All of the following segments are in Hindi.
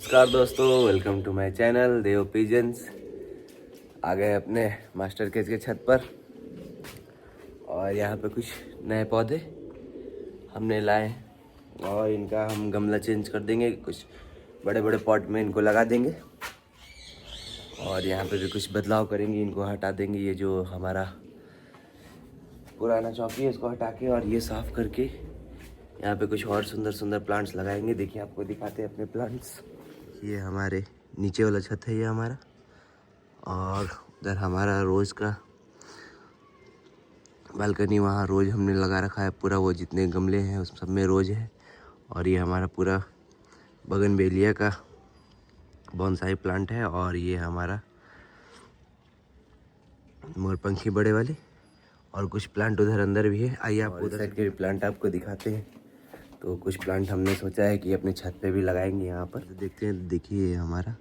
नमस्कार दोस्तों, welcome to my channel Dev pigeons. आ गए अपने मास्टर केज के छत पर और यहाँ पे कुछ नए पौधे हमने लाए हैं और इनका हम गमला चेंज कर देंगे, कुछ बड़े बड़े पॉट में इनको लगा देंगे और यहाँ पे भी कुछ बदलाव करेंगे, इनको हटा देंगे। ये जो हमारा पुराना चौकी है इसको हटा के और ये साफ़ करके यहाँ पे कुछ और सुंदर सुंदर प्लांट्स लगाएंगे। देखिए आपको दिखाते हैं अपने प्लांट्स। ये हमारे नीचे वाला छत है ये हमारा, और उधर हमारा रोज़ का बालकनी, वहाँ रोज़ हमने लगा रखा है पूरा, वो जितने गमले हैं उस सब में रोज़ है। और ये हमारा पूरा बगनवेलिया का बॉन्साई प्लांट है और ये हमारा मोरपंखी बड़े वाले, और कुछ प्लांट उधर अंदर भी है। आइए आपको उधर साइड के भी प्लांट आपको दिखाते हैं। तो कुछ प्लांट हमने सोचा है कि अपने छत पे भी लगाएंगे यहाँ पर। तो देखते हैं, देखिए हमारा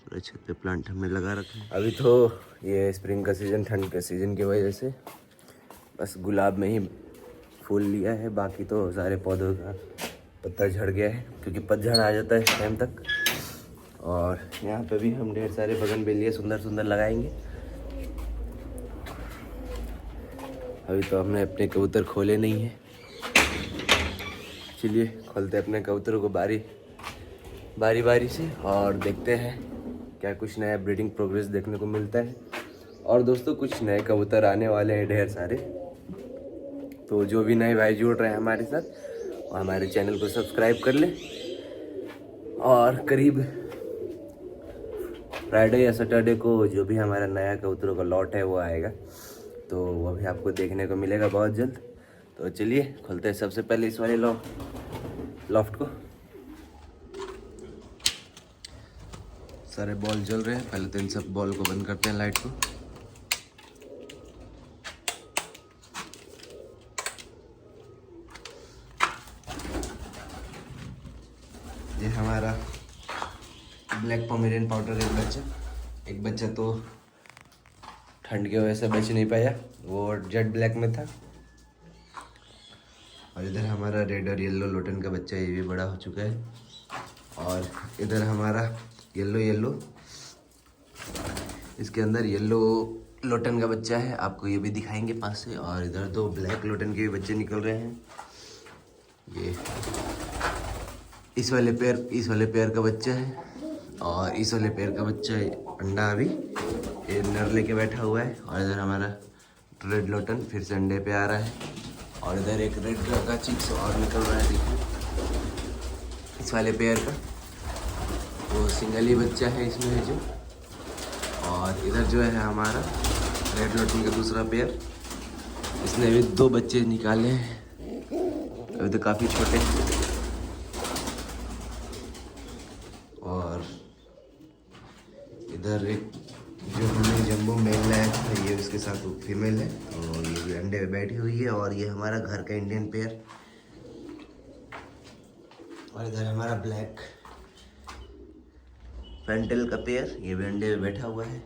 पूरा छत पे प्लांट हमने लगा रखा है। अभी तो ये स्प्रिंग का सीज़न, ठंड का सीज़न की वजह से बस गुलाब में ही फूल लिया है, बाकी तो सारे पौधों का पत्ता झड़ गया है क्योंकि पतझड़ आ जाता है इस टाइम तक। और यहाँ पे भी हम ढेर सारे बगनवेलिया सुंदर सुंदर लगाएंगे। अभी तो हमने अपने कबूतर खोले नहीं हैं, चलिए खोलते अपने कबूतरों को बारी बारी से और देखते हैं क्या कुछ नया ब्रीडिंग प्रोग्रेस देखने को मिलता है। और दोस्तों कुछ नए कबूतर आने वाले हैं ढेर सारे, तो जो भी नए भाई जुड़ रहे हैं हमारे साथ वो हमारे चैनल को सब्सक्राइब कर ले। और करीब फ्राइडे या सैटरडे को जो भी हमारा नया कबूतरों का लॉट है वो आएगा, तो वो भी आपको देखने को मिलेगा बहुत जल्द। तो चलिए खोलते हैं सबसे पहले इस वाले लॉफ्ट को। सारे बॉल जल रहे हैं, पहले तो इन सब बॉल को बंद करते हैं, लाइट को। ये हमारा ब्लैक पोमेरियन पाउडर एक बच्चा तो ठंड की वजह से बच नहीं पाया, वो जेट ब्लैक में था। और इधर हमारा रेड और येलो लोटन का बच्चा, ये भी बड़ा हो चुका है। और इधर हमारा येलो इसके अंदर येलो लोटन का बच्चा है, आपको ये भी दिखाएंगे पास से। और इधर दो ब्लैक लोटन के भी बच्चे निकल रहे हैं। ये इस वाले पेयर का बच्चा है और इस वाले पेयर का बच्चा है अंडा अभी ये नर लेके बैठा हुआ है। और इधर हमारा रेड लोटन फिर से अंडे पे आ रहा है। और इधर एक रेड कलर का चिक्स और निकल रहा है, देखिए इस वाले पेयर का, वो सिंगल ही बच्चा है इसमें है जो। और इधर जो है हमारा रेड लोटन का दूसरा पेयर, इसने भी 2 बच्चे निकाले हैं, अभी तो काफ़ी छोटे हैं। और इधर एक जो हमने जम्बो मेल लाया था, ये उसके साथ फीमेल है और ये भी अंडे पे बैठी हुई है। और ये हमारा घर का इंडियन पेयर। और इधर हमारा ब्लैक फैंटल का पेयर, ये भी अंडे पे बैठा हुआ है।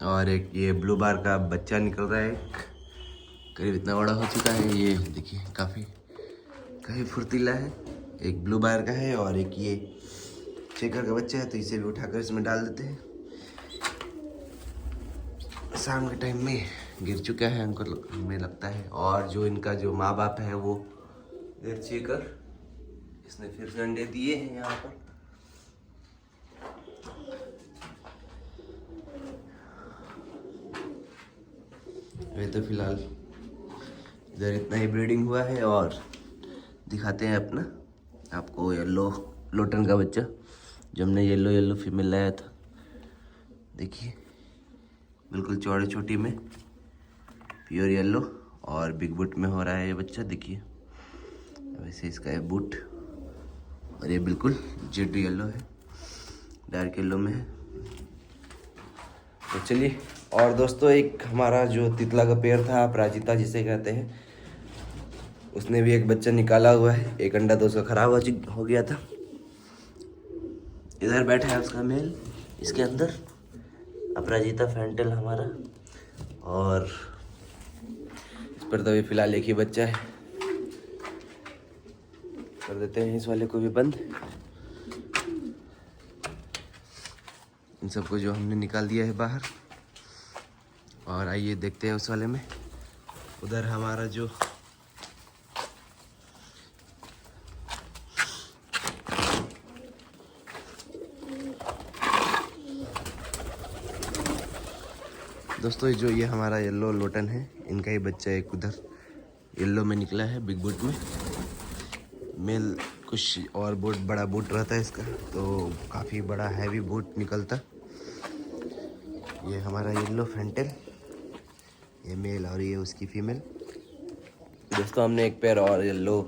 और एक ये ब्लू बार का बच्चा निकल रहा है, करीब इतना बड़ा हो चुका है, ये देखिए काफ़ी फुर्तीला है। एक ब्लू बार का है और एक ये चेकर का बच्चा है, तो इसे भी उठाकर इसमें डाल देते हैं। शाम के टाइम में गिर चुका है हमको में लगता है। और जो इनका जो माँ बाप है वो इधर चेकर, इसने फिर से अंडे दिए हैं यहाँ पर। अभी तो फिलहाल इधर इतना ही ब्रीडिंग हुआ है। और दिखाते हैं अपना आपको येलो लोटन का बच्चा जो हमने येलो फीमेल लाया था। देखिए बिल्कुल चौड़ी छोटी में प्योर येलो, और बिग बूट में हो रहा है ये बच्चा, देखिए वैसे इसका है बूट। और ये बिल्कुल जेड येलो है, डार्क येलो में है। तो चलिए, और दोस्तों एक हमारा जो तितला का पेयर था, अपराजिता जिसे कहते हैं, उसने भी एक बच्चा निकाला हुआ है। एक अंडा तो उसका खराब हो गया था। इधर बैठा है उसका मेल, इसके अंदर अपराजिता फैंटल हमारा। और इस पर तो अभी फिलहाल एक ही बच्चा है। कर देते हैं इस वाले को भी बंद। इन सबको जो हमने निकाल दिया है बाहर, और आइए देखते हैं उस वाले में। उधर हमारा जो दोस्तों जो ये हमारा येलो लोटन है, इनका ही बच्चा एक उधर येलो में निकला है, बिग बूट में। मेल कुछ और बूट, बड़ा बूट रहता है इसका, तो काफ़ी बड़ा हैवी बूट निकलता। ये हमारा येलो फैंटेल, ये मेल और ये उसकी फीमेल। दोस्तों हमने एक पेयर और येलो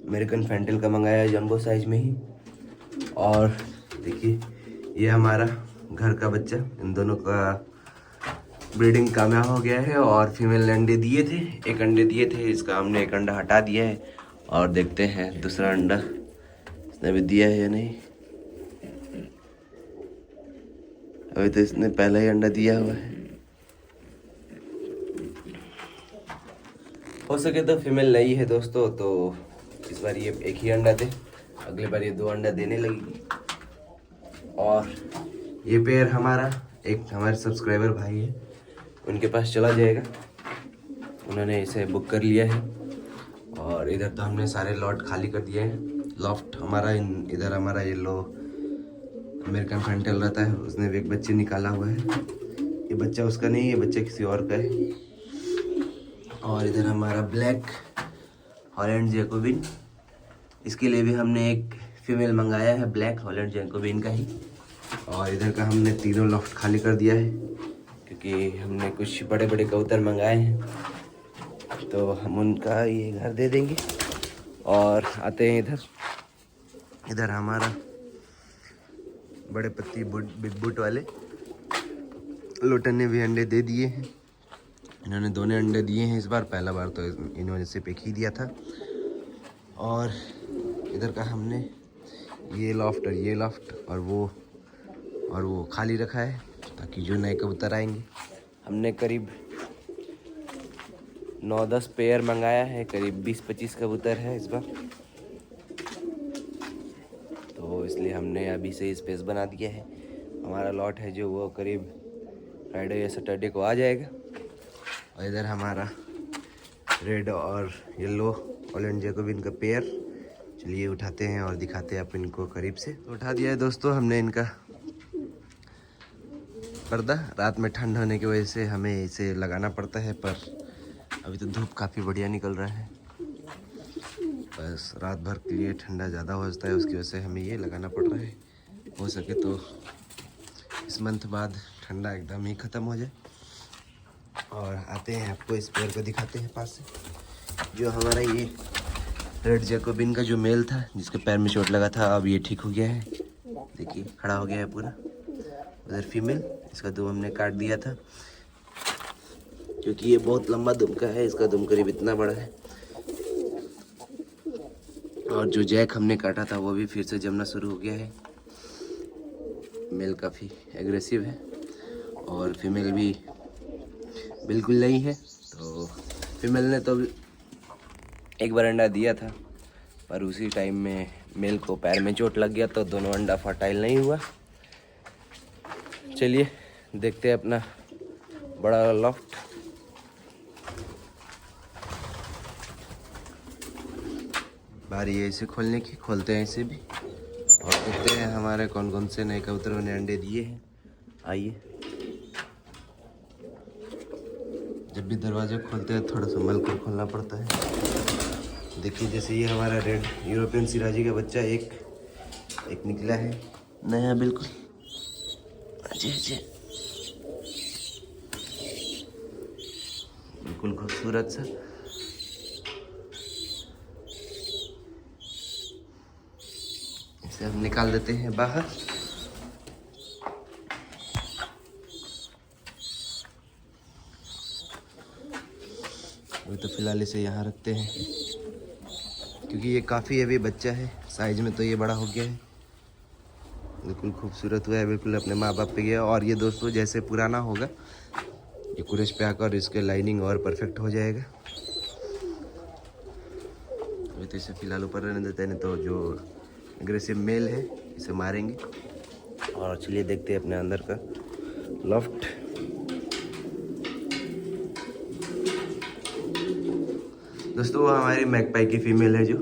अमेरिकन फैंटेल का मंगाया है, जंबो साइज में ही। और देखिए ये हमारा घर का बच्चा, इन दोनों का ब्रीडिंग कामयाब हो गया है। और फीमेल ने अंडे दिए थे, एक अंडे दिए थे, इसका हमने एक अंडा हटा दिया है। और देखते हैं दूसरा अंडा इसने भी दिया है या नहीं। अभी तो इसने पहला ही अंडा दिया हुआ है। हो सके तो फीमेल नहीं है दोस्तों, तो इस बार ये एक ही अंडा दे, अगली बार ये 2 अंडा देने लगेगी। और ये पेयर हमारा एक हमारे सब्सक्राइबर भाई है, उनके पास चला जाएगा, उन्होंने इसे बुक कर लिया है। और इधर तो हमने सारे लॉट खाली कर दिए हैं। लॉफ्ट हमारा इधर हमारा येलो अमेरिकन फैंटेल रहता है, उसने भी एक बच्चे निकाला हुआ है। ये बच्चा उसका नहीं है, ये बच्चा किसी और का है। और इधर हमारा ब्लैक हॉलैंड जैकोबिन, इसके लिए भी हमने एक फीमेल मंगाया है, ब्लैक हॉलैंड जैकोबिन का ही। और इधर का हमने तीनों लॉफ्ट खाली कर दिया है, क्योंकि हमने कुछ बड़े बड़े कबूतर मंगाए हैं, तो हम उनका ये घर दे देंगे। और आते हैं इधर हमारा बड़े पत्ती बिग बूट वाले लोटन ने भी अंडे दे दिए हैं। इन्होंने दोनों अंडे दिए हैं इस बार, पहला बार तो इन्होंने सिर्फ एक ही दिया था। और इधर का हमने ये लॉफ्ट और ये लॉफ्ट और वो खाली रखा है, ताकि जो नए कबूतर आएंगे। हमने करीब 9-10 पेयर मंगाया है, करीब 20-25 कबूतर है इस बार, तो इसलिए हमने अभी से स्पेस बना दिया है। हमारा लॉट है जो वो करीब फ्राइडे या सैटरडे को आ जाएगा। और इधर हमारा रेड और येलो हॉलैंड जैकोबिन का पेयर, चलिए उठाते हैं और दिखाते हैं आप इनको करीब से। तो उठा दिया है दोस्तों हमने इनका पर्दा। रात में ठंड होने की वजह से हमें इसे लगाना पड़ता है, पर अभी तो धूप काफ़ी बढ़िया निकल रहा है। बस रात भर के लिए ठंडा ज़्यादा हो जाता है, उसकी वजह से हमें ये लगाना पड़ रहा है। हो सके तो इस मंथ बाद ठंडा एकदम ही ख़त्म हो जाए। और आते हैं आपको इस पेयर को दिखाते हैं पास से। जो हमारा ये रेड जैकोबिन का जो मेल था, जिसके पैर में चोट लगा था, अब ये ठीक हो गया है, देखिए खड़ा हो गया है पूरा। उधर फीमेल, इसका दुम हमने काट दिया था, क्योंकि ये बहुत लंबा दुम का है, इसका दुम करीब इतना बड़ा है। और जो जैक हमने काटा था वो भी फिर से जमना शुरू हो गया है। मेल काफ़ी एग्रेसिव है और फीमेल भी बिल्कुल नहीं है। तो फीमेल ने तो एक बार अंडा दिया था, पर उसी टाइम में मेल को पैर में चोट लग गया, तो दोनों अंडा फर्टाइल नहीं हुआ। चलिए देखते हैं अपना बड़ा लॉफ्ट। बारी है इसे खोलने की, खोलते हैं इसे भी और देखते हैं हमारे कौन कौन से नए कबूतरों ने अंडे दिए हैं। आइए, जब भी दरवाज़ा खोलते हैं थोड़ा संभल कर खोलना पड़ता है। देखिए जैसे ये हमारा रेड यूरोपियन सिराजी का बच्चा एक निकला है नया, बिल्कुल जी जी, बिल्कुल खूबसूरत सा। इसे हम निकाल देते हैं बाहर। अभी तो फिलहाल इसे यहाँ रखते हैं, क्योंकि ये काफ़ी अभी बच्चा है, साइज में तो ये बड़ा हो गया है, बिल्कुल खूबसूरत हुआ है, बिल्कुल अपने माँ बाप पे गया। और ये दोस्तों जैसे पुराना होगा, ये कुरेश पे आकर इसके लाइनिंग और परफेक्ट हो जाएगा। अभी तो इसे फिलहाल ऊपर रहने देते हैं, नहीं तो जो एग्रेसिव मेल है इसे मारेंगे। और चलिए देखते हैं अपने अंदर का लॉफ्ट। दोस्तों वो हमारी मैकपाई की फीमेल है, जो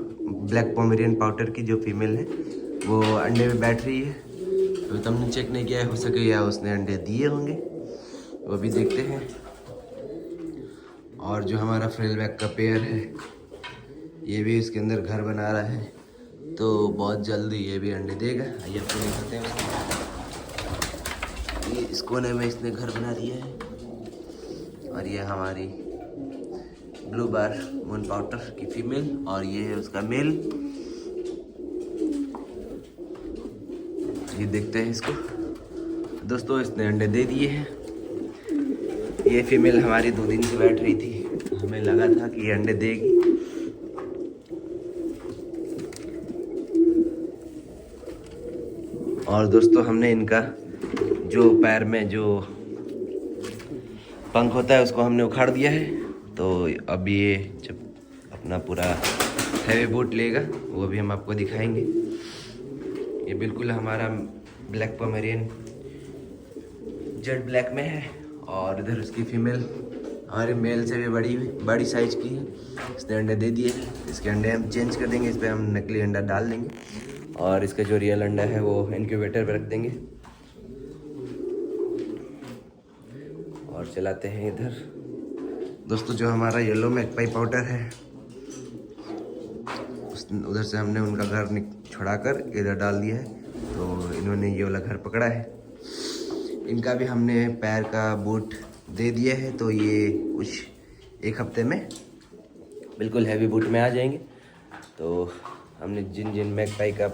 ब्लैक पोमेरियन पाउडर की जो फीमेल है वो अंडे में बैठ रही है। अभी तो हमने चेक नहीं किया है, हो सके या उसने अंडे दिए होंगे, वो भी देखते हैं। और जो हमारा फ्रेलबैक का पेयर है ये भी इसके अंदर घर बना रहा है, तो बहुत जल्दी ये भी अंडे देगा। आइए आपको दिखाते हैं। ये इस कोने में इसने घर बना दिया है। और ये हमारी ब्लू बार मून पाउडर की फीमेल, और ये है उसका मेल। ये देखते हैं इसको। दोस्तों इसने अंडे दे दिए हैं। ये फीमेल हमारी 2 दिन से बैठ रही थी, हमें लगा था कि ये अंडे देगी। और दोस्तों हमने इनका जो पैर में जो पंख होता है उसको हमने उखाड़ दिया है। तो अब ये जब अपना पूरा हैवी बूट लेगा वो भी हम आपको दिखाएंगे। ये बिल्कुल हमारा ब्लैक पोमेरियन जेड ब्लैक में है। और इधर उसकी फीमेल हमारे मेल से भी बड़ी साइज की है। इसने अंडे दे दिए हैं। इसके अंडे हम चेंज कर देंगे, इस पर हम नकली अंडा डाल देंगे और इसका जो रियल अंडा है वो इनक्यूबेटर पर रख देंगे। और चलाते हैं इधर। दोस्तों जो हमारा येलो मैकपाई पाउडर है उधर से हमने उनका घर छुड़ाकर इधर डाल दिया है, तो इन्होंने ये वाला घर पकड़ा है। इनका भी हमने पैर का बूट दे दिया है, तो ये कुछ 1 हफ्ते में बिल्कुल हैवी बूट में आ जाएंगे। तो हमने जिन मैकपाई का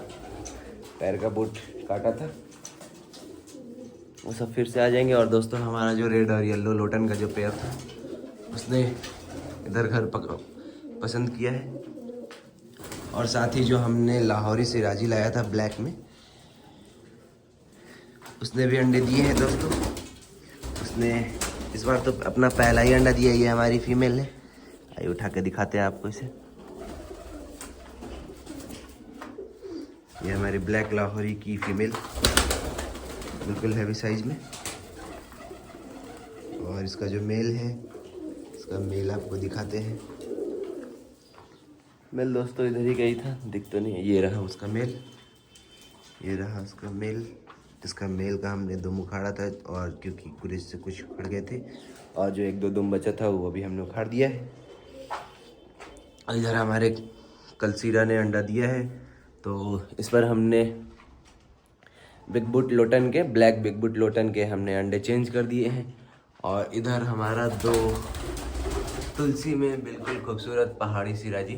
पैर का बूट काटा था वो सब फिर से आ जाएंगे। और दोस्तों हमारा जो रेड और येलो लोटन का जो पेयर था उसने इधर घर पसंद किया है। और साथ ही जो हमने लाहौरी सिराजी लाया था ब्लैक में, उसने भी अंडे दिए हैं दोस्तों। उसने इस बार तो अपना पहला ही अंडा दिया। ये हमारी फीमेल है। आइए उठा के दिखाते हैं आपको इसे। ये हमारी ब्लैक लाहौरी की फीमेल, बिल्कुल हैवी साइज में। और इसका जो मेल है, इसका मेल आपको दिखाते हैं। मेल दोस्तों इधर ही गई था, दिख तो नहीं है। ये रहा उसका मेल, ये रहा उसका मेल। इसका मेल का हमने दुम उखाड़ा था, और क्योंकि कुरेज से कुछ उखड़ गए थे, और जो 1-2 दुम बचा था वो भी हमने उखाड़ दिया है। और इधर हमारे कलसीरा ने अंडा दिया है, तो इस पर हमने बिग बूट लोटन के, ब्लैक बिग बूट लोटन के हमने अंडे चेंज कर दिए हैं। और इधर हमारा 2 तुलसी में बिल्कुल खूबसूरत पहाड़ी सिराजी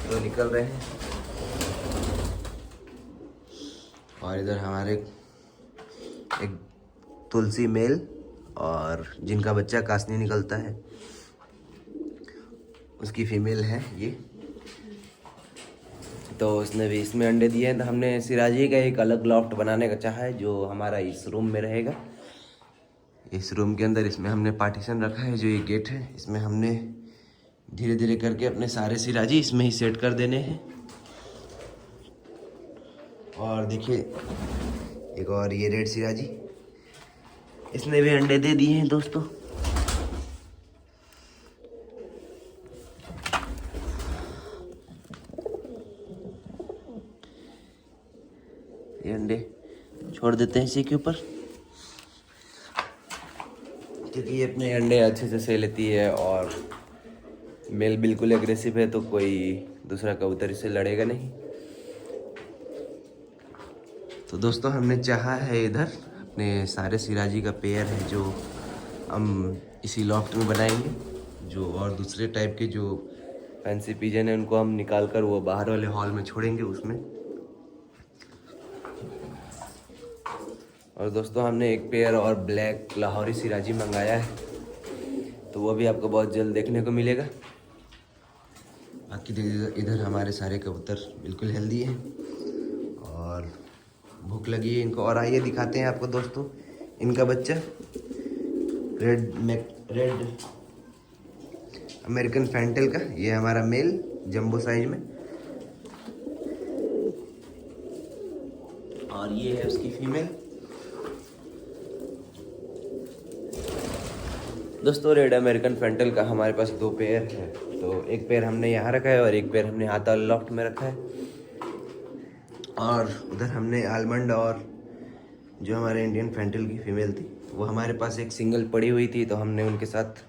तो निकल रहे हैं। और इधर हमारे एक तुलसी मेल और जिनका बच्चा कासनी निकलता है उसकी फीमेल है ये। तो उसने भी इसमें अंडे दिए हैं। तो हमने सिराजी का एक अलग लॉफ्ट बनाने का चाहा है, जो हमारा इस रूम में रहेगा। इस रूम के अंदर इसमें हमने पार्टीशन रखा है, जो ये गेट है इसमें हमने धीरे धीरे करके अपने सारे सिराजी इसमें ही सेट कर देने हैं। और देखिए एक और ये रेड सिराजी, इसने भी अंडे दे दिए हैं दोस्तों। ये अंडे छोड़ देते हैं इसी के ऊपर, क्योंकि ये अपने अंडे अच्छे से सह लेती है। और मेल बिल्कुल एग्रेसिव है, तो कोई दूसरा कबूतर इससे लड़ेगा नहीं। तो दोस्तों हमने चाहा है इधर अपने सारे सिराजी का पेयर है जो हम इसी लॉफ्ट में बनाएंगे। जो और दूसरे टाइप के जो फैंसी पिजन है उनको हम निकाल कर वो बाहर वाले हॉल में छोड़ेंगे उसमें। और दोस्तों हमने एक पेयर और ब्लैक लाहौरी सिराजी मंगाया है, तो वो भी आपको बहुत जल्द देखने को मिलेगा। बाकी इधर हमारे सारे कबूतर बिल्कुल हेल्दी हैं और भूख लगी है इनको। और आइए दिखाते हैं आपको दोस्तों इनका बच्चा, रेड अमेरिकन फैंटेल का। ये हमारा मेल जंबो साइज में। और ये है उसकी फीमेल। दोस्तों रेड अमेरिकन फैंटल का हमारे पास 2 पेयर है। तो एक पेयर हमने यहाँ रखा है और एक पेयर हमने हाथा लॉफ्ट में रखा है। और उधर हमने आलमंड और जो हमारे इंडियन फैंटल की फीमेल थी वो हमारे पास एक सिंगल पड़ी हुई थी, तो हमने उनके साथ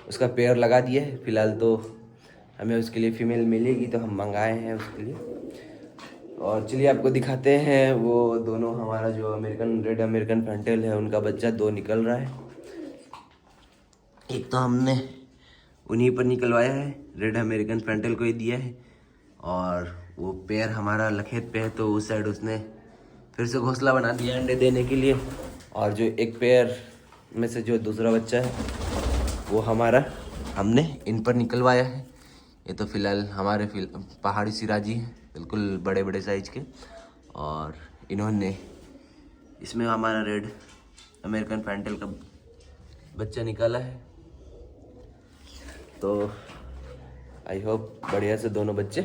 उसका पेयर लगा दिया है। फ़िलहाल तो हमें उसके लिए फ़ीमेल मिलेगी, तो हम मंगाए हैं उसके लिए। और चलिए आपको दिखाते हैं वो दोनों, हमारा जो रेड अमेरिकन फैंटल है उनका बच्चा 2 निकल रहा है। एक तो हमने उन्हीं पर निकलवाया है, रेड अमेरिकन फैंटल को ही दिया है। और वो पेयर हमारा लखेत पे है, तो उस साइड उसने फिर से घोंसला बना दिया अंडे देने के लिए। और जो एक पेयर में से जो दूसरा बच्चा है वो हमारा हमने इन पर निकलवाया है। ये तो फ़िलहाल हमारे पहाड़ी सिराजी हैं, बिल्कुल बड़े बड़े साइज़ के। और इन्होंने इसमें हमारा रेड अमेरिकन फैंटल का बच्चा निकाला है। तो आई होप बढ़िया से दोनों बच्चे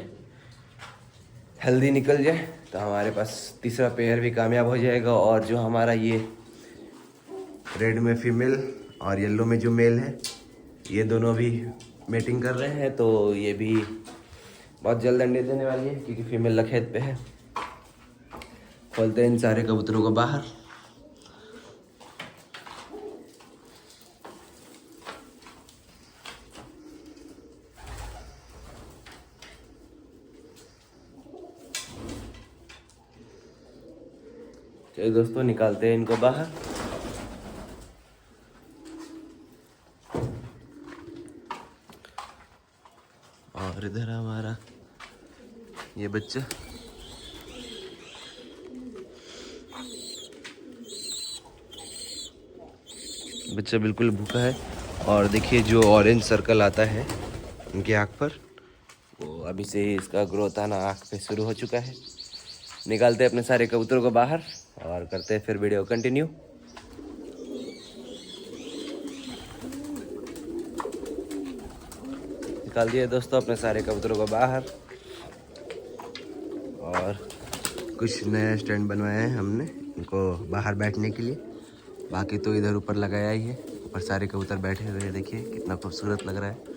हेल्दी निकल जाए, तो हमारे पास तीसरा पेयर भी कामयाब हो जाएगा। और जो हमारा ये रेड में फीमेल और येलो में जो मेल है, ये दोनों भी मेटिंग कर रहे हैं, तो ये भी बहुत जल्द अंडे देने वाली है क्योंकि फीमेल लखेत पे है। खोलते हैं इन सारे कबूतरों को बाहर। चलिए दोस्तों निकालते हैं इनको बाहर। और इधर हमारा ये बच्चा, बच्चा बिल्कुल भूखा है। और देखिए जो ऑरेंज सर्कल आता है इनकी आँख पर, वो अभी से ही इसका ग्रोथ आना आँख पे शुरू हो चुका है। निकालते हैं अपने सारे कबूतरों को बाहर और करते हैं फिर वीडियो कंटिन्यू। निकाल दिए दोस्तों अपने सारे कबूतरों को बाहर। और कुछ नया स्टैंड बनवाया है हमने इनको बाहर बैठने के लिए। बाकी तो इधर ऊपर लगाया ही है, ऊपर सारे कबूतर बैठे हुए हैं। देखिए कितना खूबसूरत लग रहा है।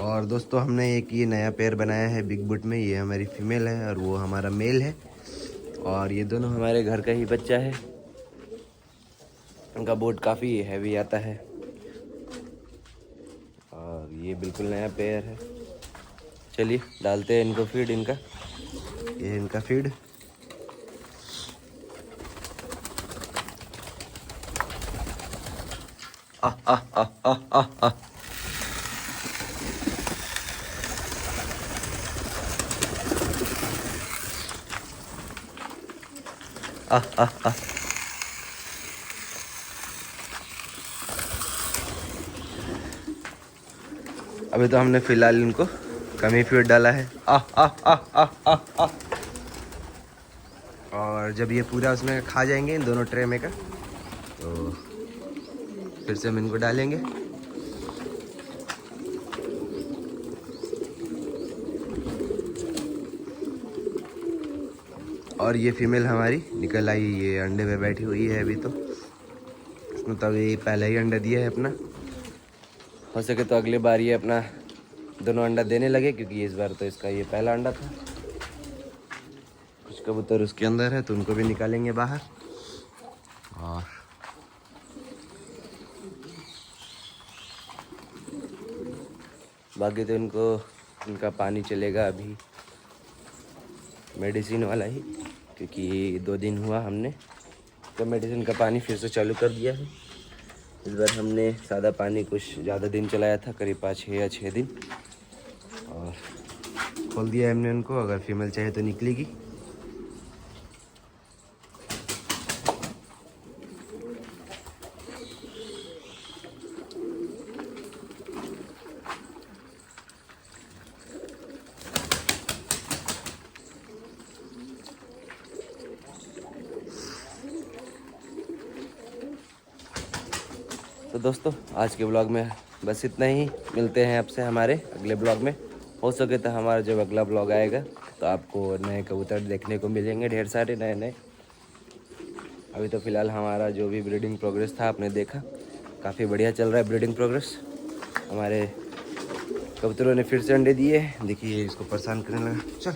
और दोस्तों हमने एक ये नया पेयर बनाया है बिग बुट में। ये हमारी फीमेल है और वो हमारा मेल है। और ये दोनों हमारे घर का ही बच्चा है। उनका बोट काफ़ी हैवी आता है और ये बिल्कुल नया पेयर है। चलिए डालते हैं इनको फीड। इनका ये इनका फीड। आ आ आ आ आ आ आ आ आ। अभी तो हमने फिलहाल इनको कम ही फीड डाला है। आ आ आ आ आ आ। और जब ये पूरा उसमें खा जाएंगे इन दोनों ट्रे में का, तो फिर से हम इनको डालेंगे। और ये फीमेल हमारी निकल आई, ये अंडे पे बैठी हुई है अभी। तो इसमें तो अभी पहले ही अंडा दिया है अपना। हो सके तो अगली बार ये अपना दोनों अंडा देने लगे, क्योंकि इस बार तो इसका ये पहला अंडा था। कुछ कबूतर उसके अंदर है तो उनको भी निकालेंगे बाहर। और बाकी तो इनका पानी चलेगा अभी मेडिसिन वाला ही, क्योंकि 2 दिन हुआ हमने तो मेडिसिन का पानी फिर से चालू कर दिया है। इस बार हमने सादा पानी कुछ ज़्यादा दिन चलाया था, करीब 5 या 6 दिन। और खोल दिया हमने उनको, अगर फीमेल चाहे तो निकलेगी। तो दोस्तों आज के ब्लॉग में बस इतना ही। मिलते हैं आपसे हमारे अगले ब्लॉग में। हो सके तो हमारा जब अगला ब्लॉग आएगा तो आपको नए कबूतर देखने को मिलेंगे, ढेर सारे नए नए। अभी तो फ़िलहाल हमारा जो भी ब्रीडिंग प्रोग्रेस था आपने देखा, काफ़ी बढ़िया चल रहा है ब्रीडिंग प्रोग्रेस। हमारे कबूतरों ने फिर से अंडे दिए। देखिए इसको परेशान करने लगा, चल।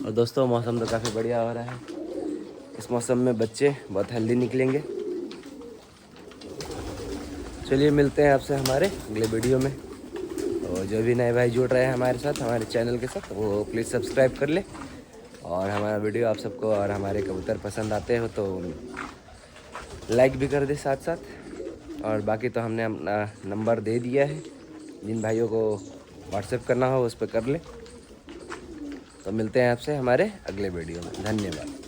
और दोस्तों मौसम तो काफ़ी बढ़िया हो रहा है। इस मौसम में बच्चे बहुत हेल्दी निकलेंगे। चलिए मिलते हैं आपसे हमारे अगले वीडियो में। और जो भी नए भाई जुड़ रहे हैं हमारे साथ, हमारे चैनल के साथ, वो प्लीज़ सब्सक्राइब कर ले। और हमारा वीडियो आप सबको और हमारे कबूतर पसंद आते हो तो लाइक भी कर दे साथ साथ। और बाकी तो हमने अपना नंबर दे दिया है, जिन भाइयों को व्हाट्सएप करना हो उस पर कर ले। तो मिलते हैं आपसे हमारे अगले वीडियो में। धन्यवाद।